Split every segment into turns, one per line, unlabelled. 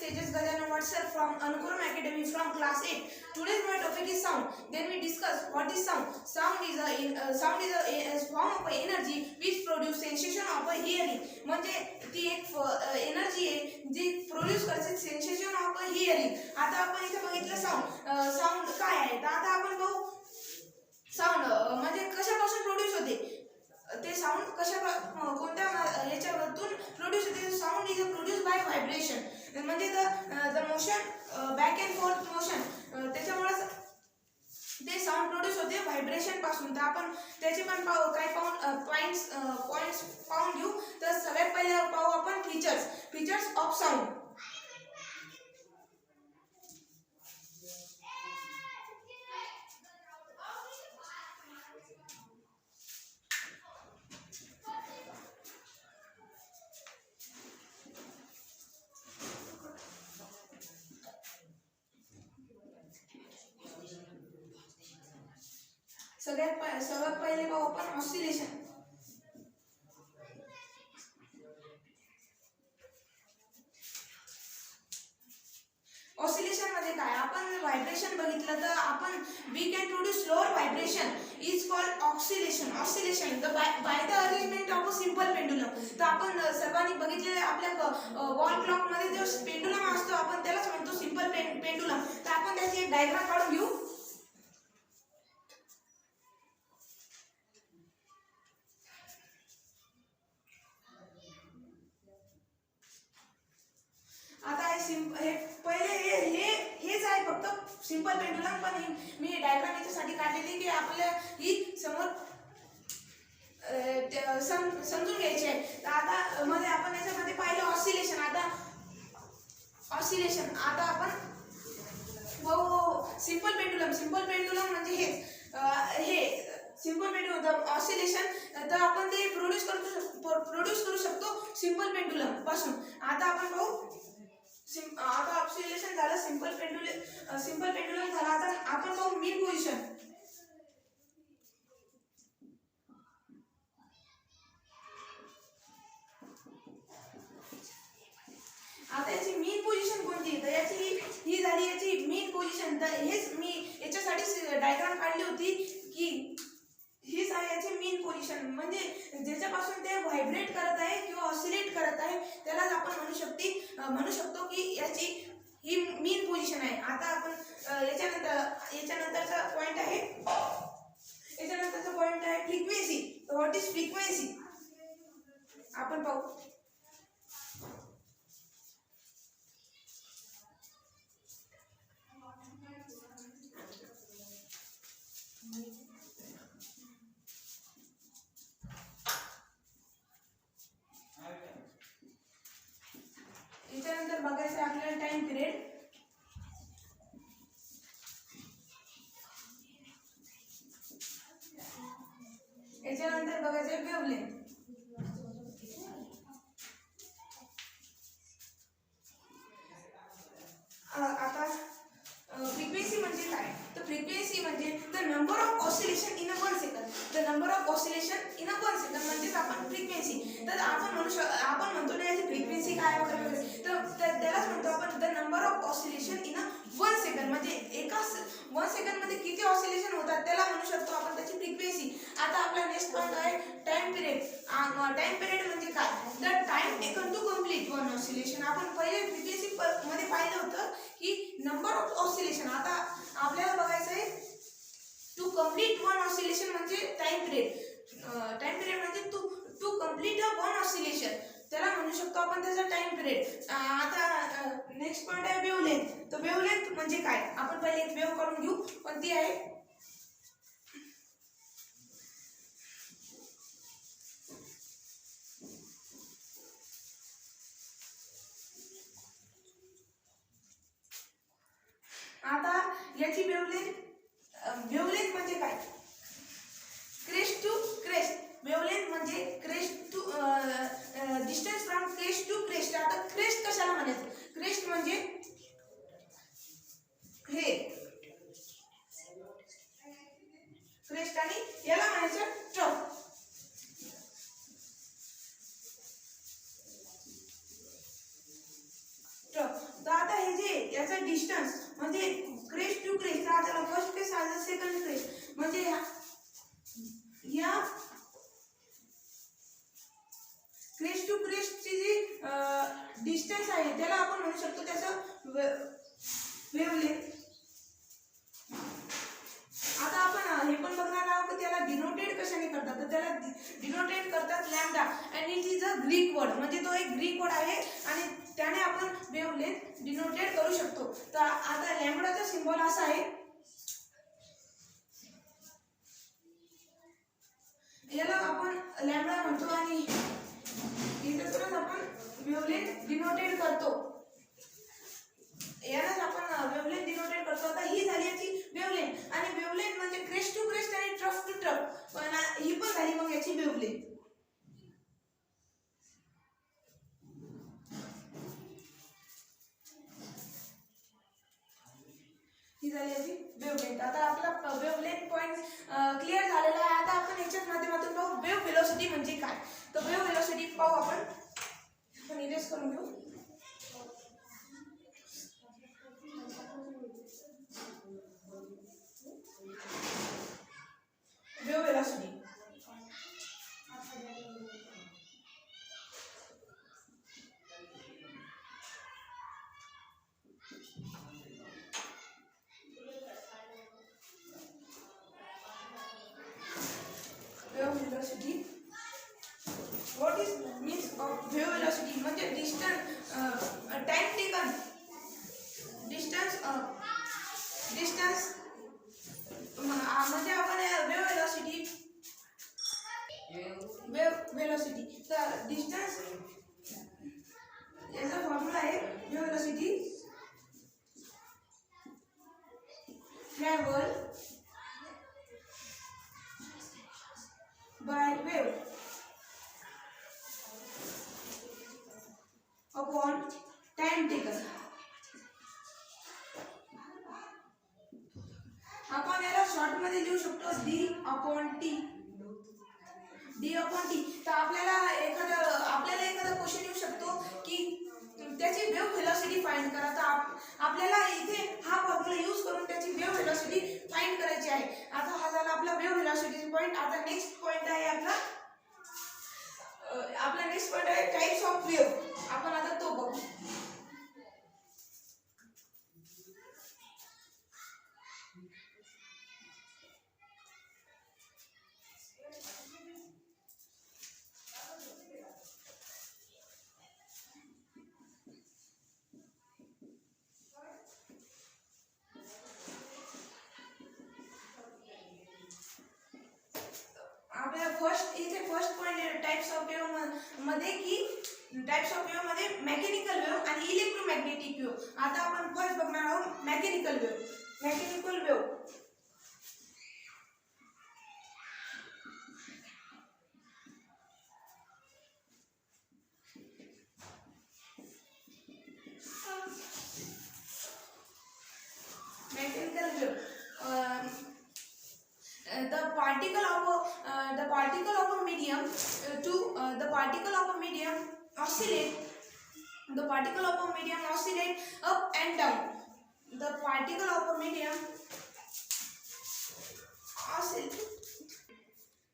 Tejas Gadana Vatsar from Anukuram Academy from class 8. Today's my topic is sound. Then we discuss what is sound. Sound is a form of energy which produce sensation of a hearing. म्हणजे ती एक energy आहे जी produce करते sensation of a hearing. आता आपण इथे बघितलं sound काय आहे. तर आता आपण बघू साऊंड म्हणजे कशापासून प्रोड्यूस होते. ते साऊंड कोणत्या याच्यावरून प्रोड्यूस होते. Sound is produce by vibration म्हणजे the motion back and forth motion. त्याच्यामुळे ते साऊंड प्रोड्यूस होते व्हायब्रेशन पासून. तर आपण त्याचे पण काय पॉइंट्स पाहून घेऊ. तर सगळ्यात पहिले पाहू आपण फीचर्स ऑफ साऊंड. सगळ्यात पहिले पाहू आपण ऑसिलेशन. ऑसिलेशन मध्ये काय आपण व्हायब्रेशन बघितलं तर आपण we can produce lower vibration is called oscillation by the arrangement of a simple pendulum. तर आपण सर्वांनी बघितलेले आपल्या वॉल क्लॉक मध्ये जो पेंडुलम असतो आपण त्यालाच म्हणतो सिंपल पेंडुलम. तर आपण त्याची एक डायग्राम काढून घेऊ. आता हे पहिले हेच आहे फक्त सिंपल पेंडुलम. पण मी डायग्राम याच्यासाठी काढलेली की आपल्या ही समोर समजून घ्यायची आहे. तर आता मध्ये आपण याच्यामध्ये पाहिलं ऑसिलेशन. आता आपण सिंपल पेंडुलम म्हणजे हे सिंपल पेंडुलम ऑसिलेशन. तर आपण ते प्रोड्यूस करू शकतो सिंपल पेंडुलम पासून. आता आपण पाहू आता ऑसिलेशन झालं सिंपल पेंडुलम झाला. आता आपण पाहू मीन पोझिशन. आता याची मीन पोझिशन कोणती. तर ही झाली याची मीन पोझिशन. तर हेच मी याच्यासाठी डायग्राम काढली होती की हीच आहे याची मीन पोझिशन. म्हणजे ज्याच्यापासून ते व्हायब्रेट करत आहे किंवा ऑसिलेट करत आहे त्यालाच आपण म्हणू शकतो की याची ही मीन पोझिशन आहे. आता आपण याच्यानंतरचा पॉइंट आहे फ्रिक्वेन्सी. व्हॉट इज फ्रिक्वेन्सी आपण पाहू. याच्यानंतर बघायचं आपल्याला टाइम पिरियड. याच्यानंतर बघायचं वेव्हलेंथ. आता फ्रिक्वेन्सी म्हणजे काय. तर फ्रिक्वेन्सी म्हणजे the number of oscillation in a 1 second. The number of oscillation in a 1 second म्हणजेच आपण फ्रिक्वेन्सी. तर आपण म्हणतो ना याची फ्रिक्वेन्सी काय वगैरे. तर त्यालाच म्हणतो आपण the number of oscillation in a 1 second. म्हणजे एका 1 सेकंड मध्ये किती ऑसिलेशन होतात त्याला म्हणू शकतो आपण त्याची फ्रिक्वेन्सी. आता आपला नेक्स्ट पॉइंट आहे टाइम पिरियड. टाइम पिरियड म्हणजे काय. The time taken to complete one oscillation. आपण पहिले फ्रिक्वेन्सी मध्ये पाहिलं होतं की नंबर ऑफ ऑसिलेशन. आता आपल्याला बघायचं आहे टू कंप्लीट वन ऑसिलेशन म्हणजे टाइम पिरियड. टाइम पिरियड म्हणजे टू कंप्लीट वन ऑसिलेशन त्याला म्हणू शकतो आपण त्याचा टाइम पिरियड. आता नेक्स्ट पॉइंट आहे वेव्हलेंथ. तर वेव्हलेंथ म्हणजे काय आपण पहिले एक वेव्ह काढून घेऊ. कोणती आहे आता याची वेव्हलेंथ म्हणजे काय. Crest to crest. वेव्हलेंथ म्हणजे crest to distance from crest to crest. आता क्रेस्ट कशाला म्हणायचं. क्रेस्ट म्हणजे हे क्रेस्ट आणि याला म्हणायचं ट्रफ. तर याचा डिस्टन्स म्हणजे क्रेस्ट टू क्रेस्ट त्याला फर्स्ट क्रेस्ट आणि सेकंड क्रेस्ट म्हणजे या क्रेस्ट टू क्रेस्टची जी डिस्टन्स आहे त्याला आपण म्हणू शकतो त्याचं वेव्हलेंथ. आता आपण हे पण बघणार आहोत की त्याला डिनोटेड कशाने करतात, तर त्याला डिनोटेड करतात lambda and it is a Greek word, म्हणजे तो एक ग्रीक वर्ड आहे आणि त्याने आपण वेव्हलेंथ डिनोटेड करू शकतो. तर आता लॅम्डाचा सिम्बॉल असा आहे, याला आपण लॅम्डा म्हणतो आणि इथेच आपण वेव्हलेंथ डिनोटेड करतो. यालाच आपण वेव्हलेंथ डिनोटेड करतो. आता ही झाली याची वेव्हलेंथ आणि वेव्हलेंथ म्हणजे क्रेस्ट टू क्रेस्ट आणि ट्रफ टू ट्रफ, पण ही पण झाली मग याची वेव्हलेंथ. ही झाली याची वेव्हलेंथ. आता आपला वेव्हलेंथ पॉइंट क्लिअर झालेला आहे. आता आपण याच्याच माध्यमातून पाहू वेव्ह व्हेलॉसिटी म्हणजे काय. तर वेव्ह व्हेलॉसिटी पाहू आपण इरेज करून घेऊ. Wave velocity velocity. What is means of wave velocity म्हणजे distance time taken distance म्हणजे आपण wave velocity तर distance याचा फॉर्म्युला आहे wave velocity travel by wave upon time taken. आपण याला शॉर्ट मध्ये लिहू शकतो d upon t. तर आपल्याला एखादा क्वेश्चन येऊ शकतो की त्याची वेव्ह व्हेलॉसिटी फाइंड करा. तर आपल्याला इथे हा फॉर्म्युला यूज करून त्याची वेव्ह व्हेलॉसिटी फाइंड करायची आहे. आता हा झाला आपला वेव्ह व्हेलॉसिटी पॉइंट. आता नेक्स्ट पॉइंट आहे आपला नेक्स्ट पॉइंट आहे टाइप्स ऑफ वेव्ह. आपण आता तो बघू. First point types of wave मध्ये की टाइप्स ऑफ वेव्ह मध्ये मेकॅनिकल वेव्ह आणि इलेक्ट्रोमॅग्नेटिक वेव्ह. आता आपण फर्स्ट बघणार आहोत mechanical wave. Mechanical wave the particle of a medium oscillate up and down. The particle of a medium oscillate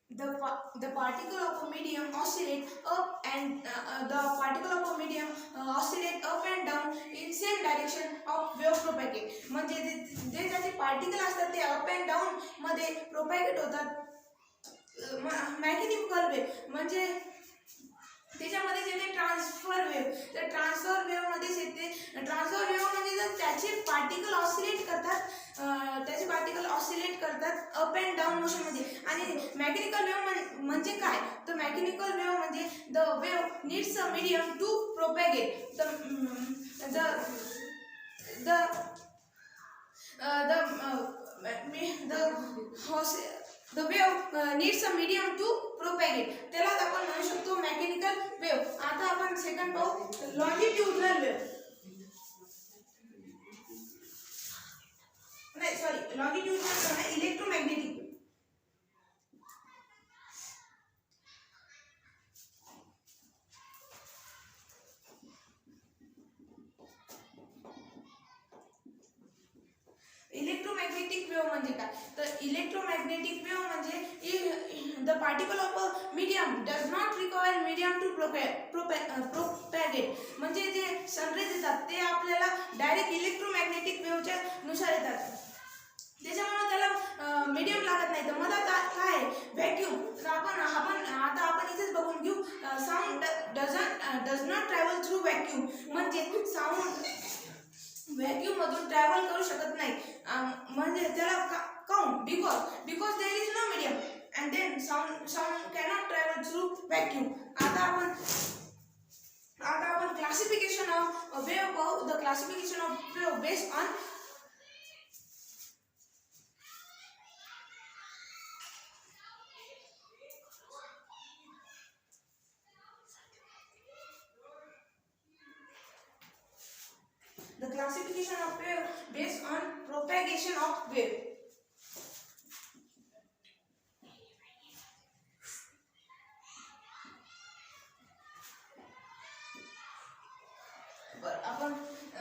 the particle of a medium oscillate up and oscillate up and down in same direction of wave propagate. म्हणजे जे त्याचे particle असतात ते up and down मध्ये propagate होतात. Mechanical wave म्हणजे त्याच्यामध्ये येते ट्रान्सफर वेव्ह. तर ट्रान्सफर वेव्ह मध्येच येते. ट्रान्सफर वेव्ह म्हणजे जर त्याचे पार्टिकल ऑसिलेट करतात अप अँड डाऊन मोशन मध्ये. आणि मेकॅनिकल वेव्ह म्हणजे काय, तर मेकॅनिकल वेव्ह म्हणजे the wave needs a medium to propagate. The wave needs a medium to propagate. त्यालाच आपण म्हणू शकतो मेकॅनिकल वेव्ह. आता आपण सेकंड पाहू लॉंजिट्युडिनल वेव्ह. नाही सॉरी लॉंजिट्युडिनल नाही, इलेक्ट्रोमॅग्नेटिक वेव्ह. इलेक्ट्रोमॅग्नेटिक वेव्ह म्हणजे काय, तर इलेक्ट्रोमॅग्नेटिक वेव्ह म्हणजे the particle of a medium does not require medium to propagate, म्हणजे जे सनरेज येतात ते आपल्याला डायरेक्ट इलेक्ट्रोमॅग्नेटिक वेव्हच्या नुसार येतात, त्याच्यामुळे त्याला मीडियम लागत नाही. तर मधात काय व्हॅक्यूम. तर आपण इथेच बघून घेऊ. Sound does not travel through vacuum, म्हणजे साऊंड व्हॅक्यूम मधून ट्रॅव्हल करू शकत नाही. म्हणजे त्याला काऊन because there is no medium and then sound cannot travel through vacuum. आता आपण क्लासिफिकेशन ऑफ वेव्ह पाहू. The classification of wave based on the classification of wave based on propagation of wave. आपण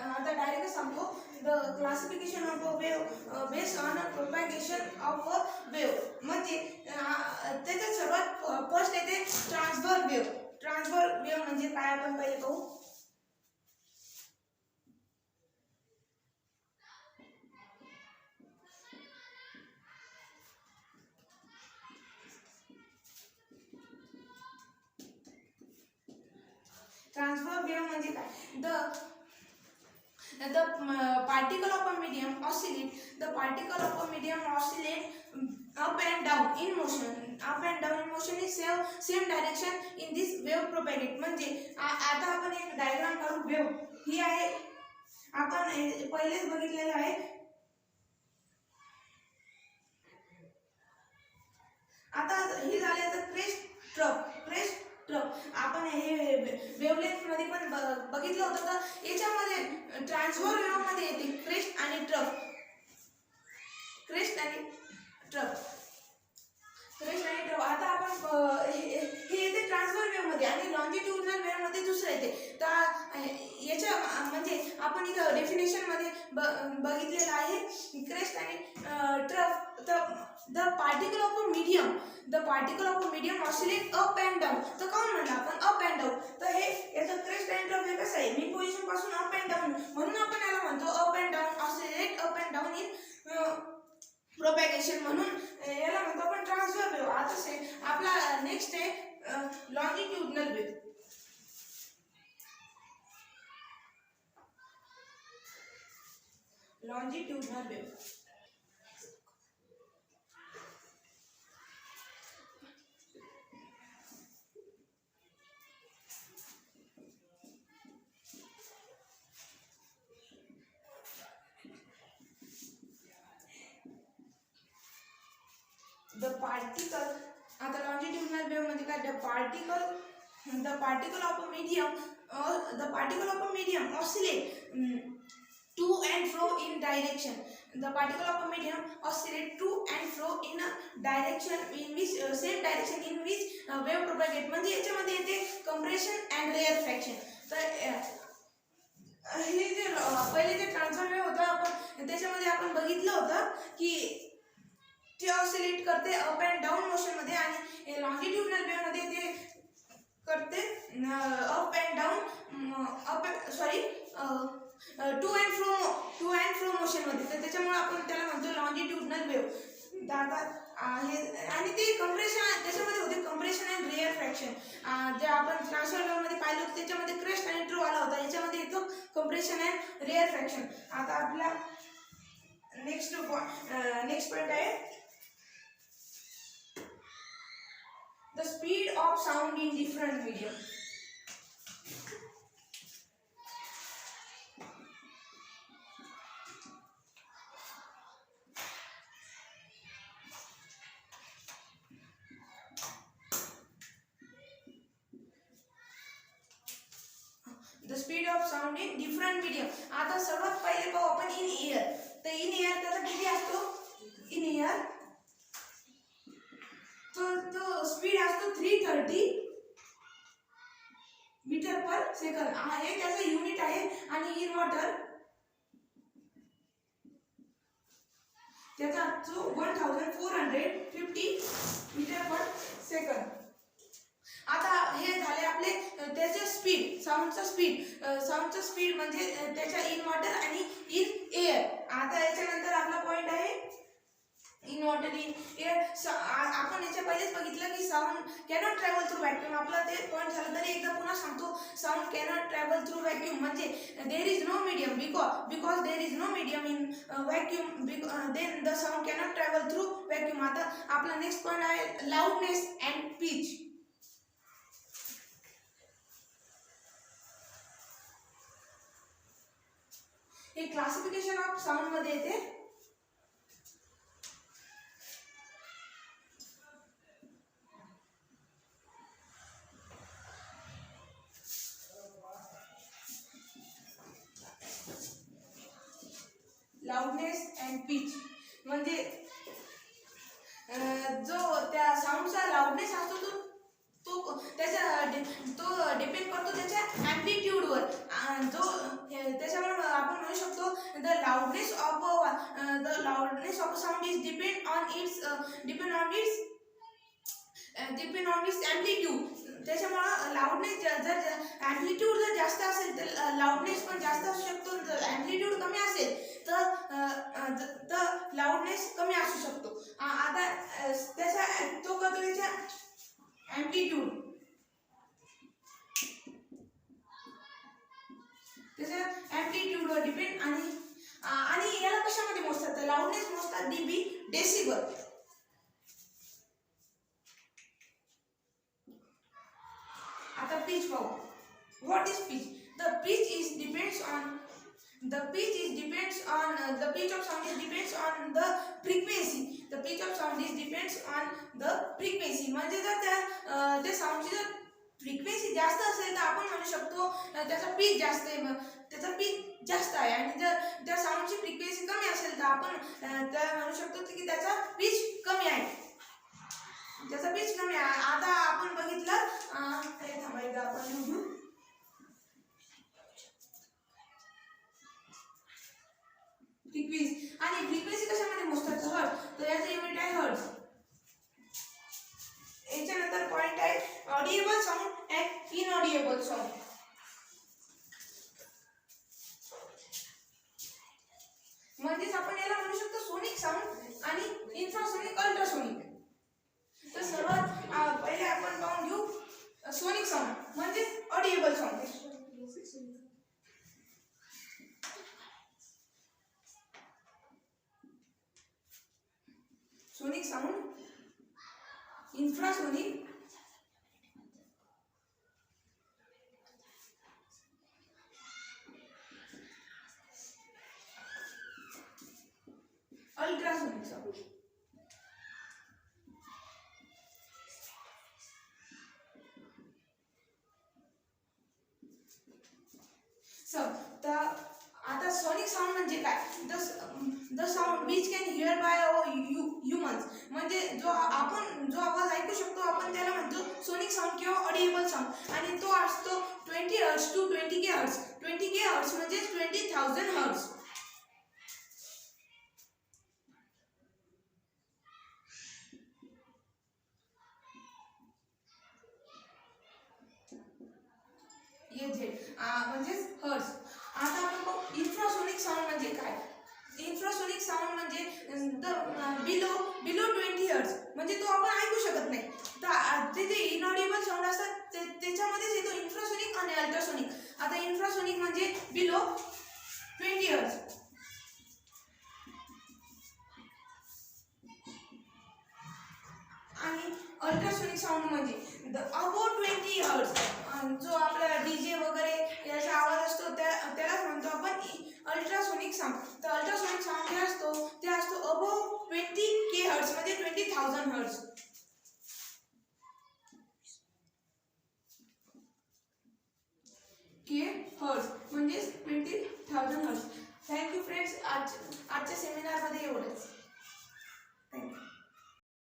आता डायरेक्ट सांगतो. The classification of a wave based on propagation of a wave, म्हणजे त्याच्यात सर्वात first येते ट्रान्सव्हर wave. ट्रान्सव्हर wave म्हणजे काय आपण पहिले पाहू. ट्रान्सव्हर वेव्ह म्हणजे काय, the particle of a medium oscillate. The particle of a medium oscillate up and down in motion. Up and down in motion is same direction in this wave propagate. म्हणजे आता आपण एक डायग्राम काढू. Wave ही आहे, आपण पहिलेच बघितलेलं आहे. आता ही झाले तर क्रेस्ट ट्रफ आपण हे वेव्हलेंथ मध्ये पण बघितलं होतं. तर याच्यामध्ये ट्रान्सव्हर वेव्ह मध्ये येते क्रेस्ट आणि ट्रफ. आता आपण हे येते ट्रान्सव्हर वेव्ह मध्ये आणि लॉन्जिट्युडिनल वेव्ह मध्ये दुसरं येते. तर याच्या म्हणजे आपण इथं डेफिनेशन मध्ये बघितलेलं आहे क्रेस्ट आणि trough. The particle of a medium oscillate up and down. तर काऊन म्हणलं आपण अप अँड डाऊन, तर हे याचं क्रेस्ट अँड ट्रफ हे कसं आहे, मिड पोझिशन पासून अप अँड डाऊन, म्हणून आपण याला म्हणतो up and down oscillate up and down in propagation, म्हणून याला म्हणतो आपण ट्रान्सव्हर वेव्ह. आता आपला नेक्स्ट आहे longitudinal wave. longitudinal wave. The particle, आता longitudinal wave म्हणजे काय, the particle of a medium oscillate to and fro in direction. The particle of a medium oscillate to and fro in a direction in which same direction in which wave propagate. म्हणजे याच्यामध्ये येते compression and rarefaction. तर हे जे पहिले जे transfer wave होता आपण त्याच्यामध्ये आपण बघितलं होतं की ते ऑसिलेट करते अप अँड डाऊन मोशन मध्ये, आणि लॉन्जिट्युडिनल वेव्ह मध्ये ते करते up and down to and fro motion मध्ये. तर त्याच्यामुळे आपण त्याला म्हणतो लॉन्जिट्युडिनल वेव्ह. आणि ते कंप्रेशन त्याच्यामध्ये होते कंप्रेशन अँड रेअरफॅक्शन. जे आपण ट्रान्सफर वेव्ह मध्ये पाहिलं होतं त्याच्यामध्ये क्रेस्ट आणि ट्रू आला होता, याच्यामध्ये येतो कंप्रेशन अँड रेअरफॅक्शन. आता आपला नेक्स्ट पॉइंट आहे the speed of sound in different medium. The speed of sound in different medium. आता सर्वात पहिले पाहू आपण इन एअर. तर इन एअर त्याचा किती असतो, इन एअर तो स्पीड असतो 330 मीटर पर सेकंद. हे त्याचं युनिट आहे. आणि इन वॉटर त्याचा जो 1450 मीटर पर सेकंद. आता हे झाले आपले त्याचे स्पीड, साऊंडचा स्पीड म्हणजे त्याच्या इन वॉटर आणि इन एअर. आता याच्यानंतर आपला पॉइंट आहे इन वॉटर इन एअर. आपण याच्या पहिलेच बघितलं की sound cannot travel through vacuum. आपला ते पॉइंट झाला तरी एकदा पुन्हा सांगतो. Sound cannot travel through vacuum म्हणजे there is no medium because there is no medium in vacuum then the sound cannot travel through vacuum. आता आपला नेक्स्ट पॉइंट आहे लाऊडनेस अँड पिच. हे क्लासिफिकेशन ऑफ साऊंड मध्ये येते. Loudness and pitch म्हणजे जो त्या साऊंडचा लाऊडनेस असतो तो डिपेंड करतो त्याच्या ॲम्प्लिट्यूडवर. जो त्याच्यामुळे आपण म्हणू शकतो the loudness of sound is depend on it's amplitude. त्याच्यामुळे लाऊडनेस जर ॲम्प्लिट्यूड जर जास्त असेल तर लाऊडनेस पण जास्त असू शकतो. जर ॲम्प्लिट्यूड कमी असेल तर लाऊडनेस कमी असू शकतो. आता त्याचा तो करतो त्याच्या ॲम्प्लिट्यूड, त्याच्या ॲम्प्लिट्यूडवर डिपेंड. आणि याला कशामध्ये मोजतात तर लाऊडनेस मोजतात डीबी डेसिबल. आता पिच पाहू. What is pitch? The pitch of sound is depends on the frequency. The pitch of sound is depends on the frequency. म्हणजे जर त्या साऊंडची जर फ्रिक्वेन्सी जास्त असेल तर आपण म्हणू शकतो त्याचा पिच जास्त आहे, त्याचा पिच जास्त आहे. आणि जर त्या साऊंडची फ्रिक्वेन्सी कमी असेल तर आपण त्या म्हणू शकतो की त्याचा पिच कमी आहे, त्याचा पिच कमी आहे. आता आपण बघितलं थांबायचं आपण फ्रिक्वेन्सी. आणि फ्रिक्वेन्सी कशामध्ये मोजतात हर्ट्ज. तर याचं युनिट आहे हर्ट्ज. याच्यानंतर पॉइंट आहे audible sound and inaudible sound. म्हणजेच आपण याला म्हणू शकतो सोनिक साऊंड आणि इन्फ्रासोनिक अल्ट्रासोनिक. तर सर्वात पहिले आपण पाहून घेऊ सोनिक साऊंड म्हणजे audible sound. Sonic sound, infrasonic, ultrasonic sound. तर आता सोनिक साऊंड म्हणजे काय? The sound which can hear by humans. म्हणजे जो आवाज ऐकू शकतो आपण त्याला म्हणतो सोनिक साऊंड किंवा ऑडिएबल साऊंड. आणि तो असतो 20 हर्ट्ज टू 20 हर्ट्ज. 20 हर्ट्ज म्हणजे 20,000 हर्ट्ज. म्हणजे हर्ट्ज. आता आपण बघू इन्फ्रासोनिक साऊंड म्हणजे काय. इन्फ्रासोनिक साऊंड म्हणजे बिलो 20 हर्ट्ज म्हणजे तो आपण ऐकू शकत नाही. तर ते जे इनऑडिबल साऊंड असतात त्याच्यामध्येच येतो इन्फ्रासोनिक आणि अल्ट्रासोनिक. आता इन्फ्रासोनिक म्हणजे बिलो 20 हर्ट्ज. आणि अल्ट्रासोनिक साऊंड म्हणजे अबाउट 20 हर्ट्ज. जो आपला डीजे वगैरे याचा आवाज असतो त्यालाच म्हणतो आपण अल्ट्रासोनिक साऊंड. तर अल्ट्रासोनिक साऊंड जे असतो ते असतो अबाउट 20K हर्ट्ज म्हणजे 20,000 हर्ट्ज. के हर्ट्ज म्हणजे 20,000 हर्ट्ज. Thank you friends. आजच्या सेमिनारमध्ये एवढंच.